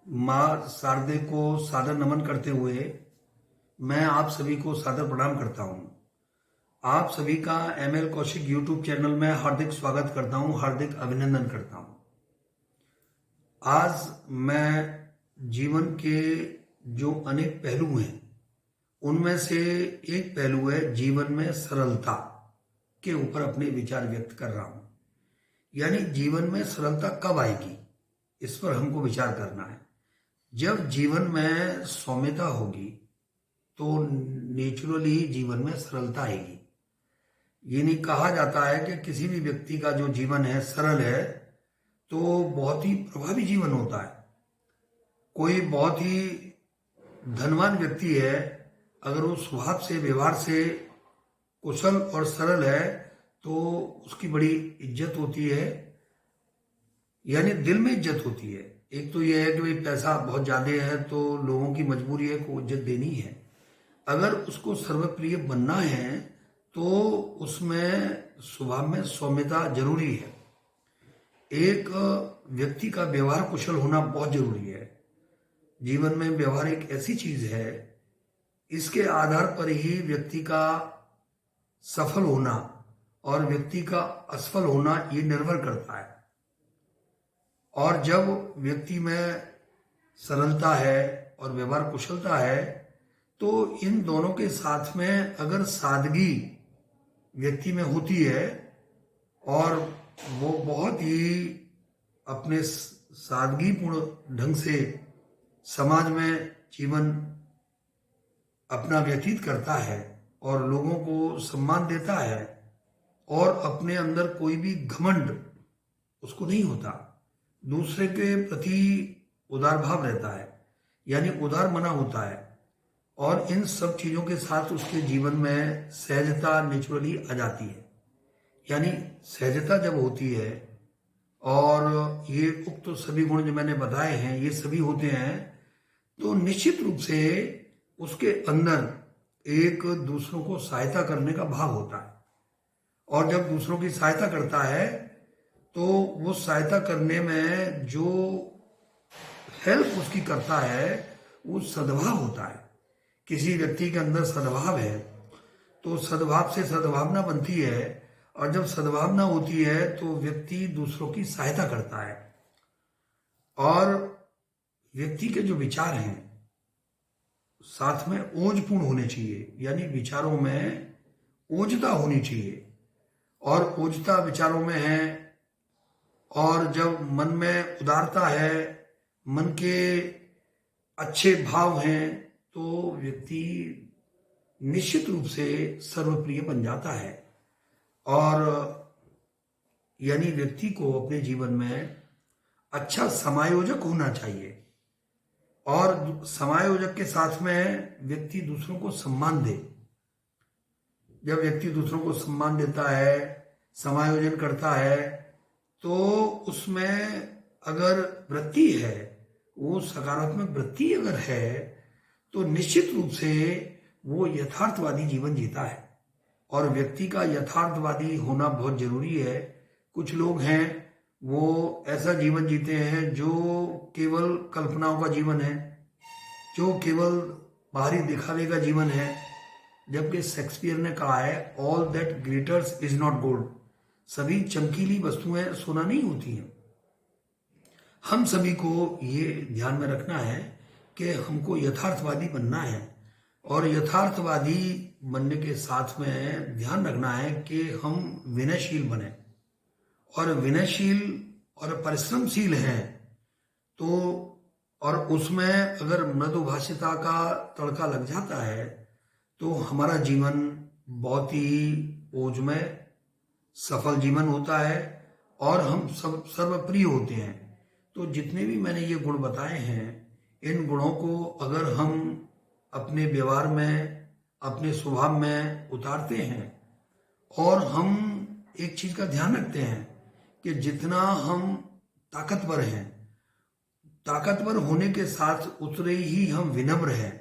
माँ शारदे को सादर नमन करते हुए मैं आप सभी को सादर प्रणाम करता हूँ। आप सभी का ML कौशिक यूट्यूब चैनल में हार्दिक स्वागत करता हूँ, हार्दिक अभिनंदन करता हूँ। आज मैं जीवन के जो अनेक पहलू हैं उनमें से एक पहलू है जीवन में सरलता के ऊपर अपने विचार व्यक्त कर रहा हूँ। यानी जीवन में सरलता कब आएगी, इस पर हमको विचार करना है। जब जीवन में सौम्यता होगी तो नेचुरली जीवन में सरलता आएगी। ये नहीं कहा जाता है कि किसी भी व्यक्ति का जो जीवन है सरल है तो बहुत ही प्रभावी जीवन होता है। कोई बहुत ही धनवान व्यक्ति है, अगर वो स्वभाव से व्यवहार से कुशल और सरल है तो उसकी बड़ी इज्जत होती है, यानी दिल में इज्जत होती है। एक तो यह है कि भाई पैसा बहुत ज्यादा है तो लोगों की मजबूरी है को इज्जत देनी है। अगर उसको सर्वप्रिय बनना है तो उसमें स्वभाव में सौम्यता जरूरी है। एक व्यक्ति का व्यवहार कुशल होना बहुत जरूरी है। जीवन में व्यवहार एक ऐसी चीज है, इसके आधार पर ही व्यक्ति का सफल होना और व्यक्ति का असफल होना ये निर्भर करता है। और जब व्यक्ति में सरलता है और व्यवहार कुशलता है तो इन दोनों के साथ में अगर सादगी व्यक्ति में होती है और वो बहुत ही अपने सादगीपूर्ण ढंग से समाज में जीवन अपना व्यतीत करता है और लोगों को सम्मान देता है और अपने अंदर कोई भी घमंड उसको नहीं होता, दूसरे के प्रति उदार भाव रहता है, यानी उदार मना होता है। और इन सब चीजों के साथ उसके जीवन में सहजता नेचुरली आ जाती है। यानी सहजता जब होती है और ये उक्त तो सभी गुण जो मैंने बताए हैं ये सभी होते हैं तो निश्चित रूप से उसके अंदर एक दूसरों को सहायता करने का भाव होता है। और जब दूसरों की सहायता करता है तो वो सहायता करने में जो हेल्प उसकी करता है वो सद्भाव होता है। किसी व्यक्ति के अंदर सद्भाव है तो सद्भाव से सद्भावना बनती है और जब सद्भावना होती है तो व्यक्ति दूसरों की सहायता करता है। और व्यक्ति के जो विचार हैं साथ में ओजपूर्ण होने चाहिए, यानी विचारों में ओजता होनी चाहिए। और ओजता विचारों में है और जब मन में उदारता है, मन के अच्छे भाव हैं तो व्यक्ति निश्चित रूप से सर्वप्रिय बन जाता है। और यानी व्यक्ति को अपने जीवन में अच्छा समायोजक होना चाहिए और समायोजक के साथ में व्यक्ति दूसरों को सम्मान दे। जब व्यक्ति दूसरों को सम्मान देता है, समायोजन करता है तो उसमें अगर वृत्ति है, वो सकारात्मक वृत्ति अगर है तो निश्चित रूप से वो यथार्थवादी जीवन जीता है। और व्यक्ति का यथार्थवादी होना बहुत जरूरी है। कुछ लोग हैं वो ऐसा जीवन जीते हैं जो केवल कल्पनाओं का जीवन है, जो केवल बाहरी दिखावे का जीवन है। जबकि शेक्सपियर ने कहा है all that glitters is not gold, सभी चमकीली वस्तुएं सोना नहीं होती हैं। हम सभी को ये ध्यान में रखना है कि हमको यथार्थवादी बनना है और यथार्थवादी बनने के साथ में ध्यान रखना है कि हम विनयशील बने। और विनयशील और परिश्रमशील हैं तो और उसमें अगर मृदुभाषिता का तड़का लग जाता है तो हमारा जीवन बहुत ही ओजमय सफल जीवन होता है और हम सब सर्वप्रिय होते हैं। तो जितने भी मैंने ये गुण बताए हैं, इन गुणों को अगर हम अपने व्यवहार में, अपने स्वभाव में उतारते हैं और हम एक चीज का ध्यान रखते हैं कि जितना हम ताकतवर हैं, ताकतवर होने के साथ उतने ही हम विनम्र हैं।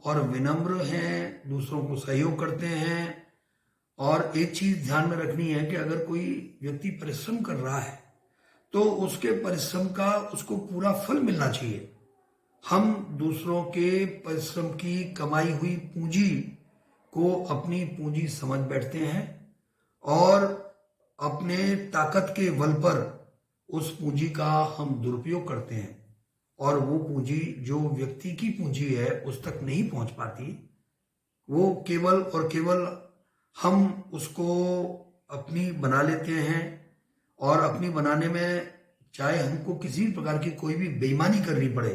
और विनम्र हैं, दूसरों को सहयोग करते हैं। और एक चीज ध्यान में रखनी है कि अगर कोई व्यक्ति परिश्रम कर रहा है तो उसके परिश्रम का उसको पूरा फल मिलना चाहिए। हम दूसरों के परिश्रम की कमाई हुई पूंजी को अपनी पूंजी समझ बैठते हैं और अपने ताकत के बल पर उस पूंजी का हम दुरुपयोग करते हैं और वो पूंजी जो व्यक्ति की पूंजी है उस तक नहीं पहुंच पाती। वो केवल और केवल हम उसको अपनी बना लेते हैं और अपनी बनाने में चाहे हमको किसी भी प्रकार की कोई भी बेईमानी करनी पड़े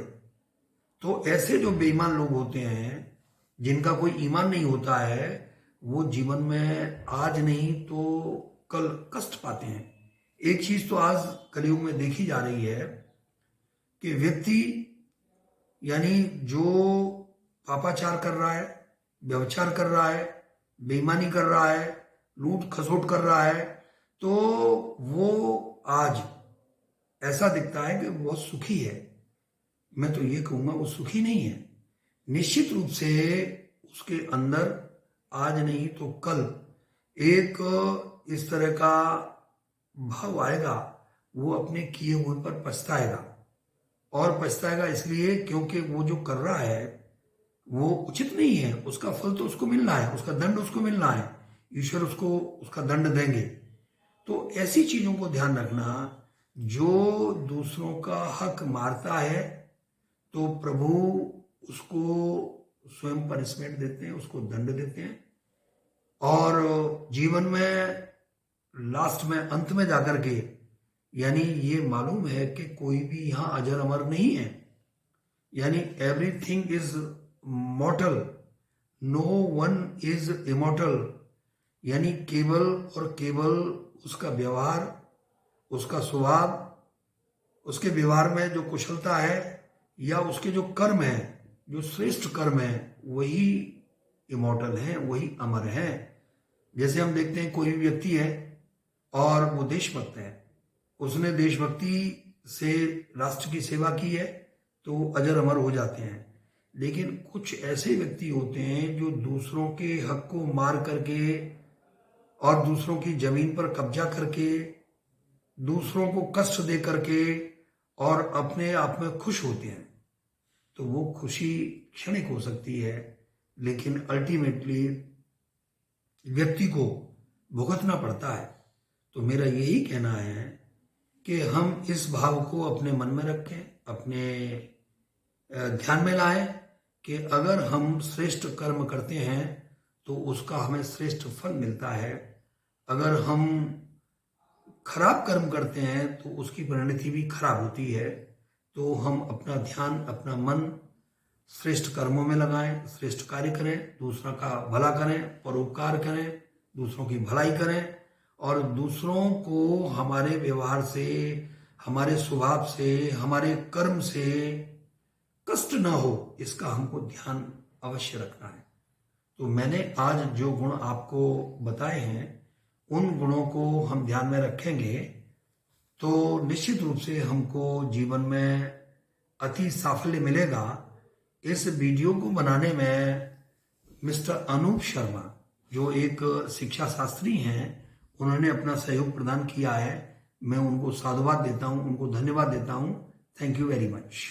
तो ऐसे जो बेईमान लोग होते हैं जिनका कोई ईमान नहीं होता है वो जीवन में आज नहीं तो कल कष्ट पाते हैं। एक चीज तो आज कलयुग में देखी जा रही है कि व्यक्ति यानी जो पापाचार कर रहा है, व्यभिचार कर रहा है, बेईमानी कर रहा है, लूट खसोट कर रहा है, तो वो आज ऐसा दिखता है कि बहुत सुखी है। मैं तो ये कहूंगा वो सुखी नहीं है। निश्चित रूप से उसके अंदर आज नहीं तो कल एक इस तरह का भाव आएगा, वो अपने किए हुए पर पछताएगा। और पछताएगा इसलिए क्योंकि वो जो कर रहा है वो उचित नहीं है, उसका फल तो उसको मिलना है, उसका दंड उसको मिलना है, ईश्वर उसको उसका दंड देंगे। तो ऐसी चीजों को ध्यान रखना, जो दूसरों का हक मारता है तो प्रभु उसको स्वयं पनिशमेंट देते हैं, उसको दंड देते हैं। और जीवन में लास्ट में अंत में जाकर के यानी ये मालूम है कि कोई भी यहां अजर अमर नहीं है, यानी everything is mortal, no one is immortal. यानी केवल और केवल उसका व्यवहार, उसका स्वभाव, उसके व्यवहार में जो कुशलता है या उसके जो कर्म है, जो श्रेष्ठ कर्म है, वही इमॉर्टल है, वही अमर है। जैसे हम देखते हैं कोई भी व्यक्ति है और वो देशभक्त है, उसने देशभक्ति से राष्ट्र की सेवा की है तो अजर अमर हो जाते हैं। लेकिन कुछ ऐसे व्यक्ति होते हैं जो दूसरों के हक को मार करके और दूसरों की जमीन पर कब्जा करके, दूसरों को कष्ट दे करके और अपने आप में खुश होते हैं। तो वो खुशी क्षणिक हो सकती है, लेकिन अल्टीमेटली व्यक्ति को भुगतना पड़ता है। तो मेरा यही कहना है कि हम इस भाव को अपने मन में रखें, अपने ध्यान में लाएं कि अगर हम श्रेष्ठ कर्म करते हैं तो उसका हमें श्रेष्ठ फल मिलता है। अगर हम खराब कर्म करते हैं तो उसकी परिणति भी खराब होती है। तो हम अपना ध्यान, अपना मन श्रेष्ठ कर्मों में लगाएं, श्रेष्ठ कार्य करें, दूसरों का भला करें, परोपकार करें, दूसरों की भलाई करें और दूसरों को हमारे व्यवहार से, हमारे स्वभाव से, हमारे कर्म से कष्ट ना हो, इसका हमको ध्यान अवश्य रखना है। तो मैंने आज जो गुण आपको बताए हैं उन गुणों को हम ध्यान में रखेंगे तो निश्चित रूप से हमको जीवन में अति साफल्य मिलेगा। इस वीडियो को बनाने में मिस्टर अनूप शर्मा जो एक शिक्षा शास्त्री हैं, उन्होंने अपना सहयोग प्रदान किया है। मैं उनको साधुवाद देता हूं, उनको धन्यवाद देता हूं। Thank you very much.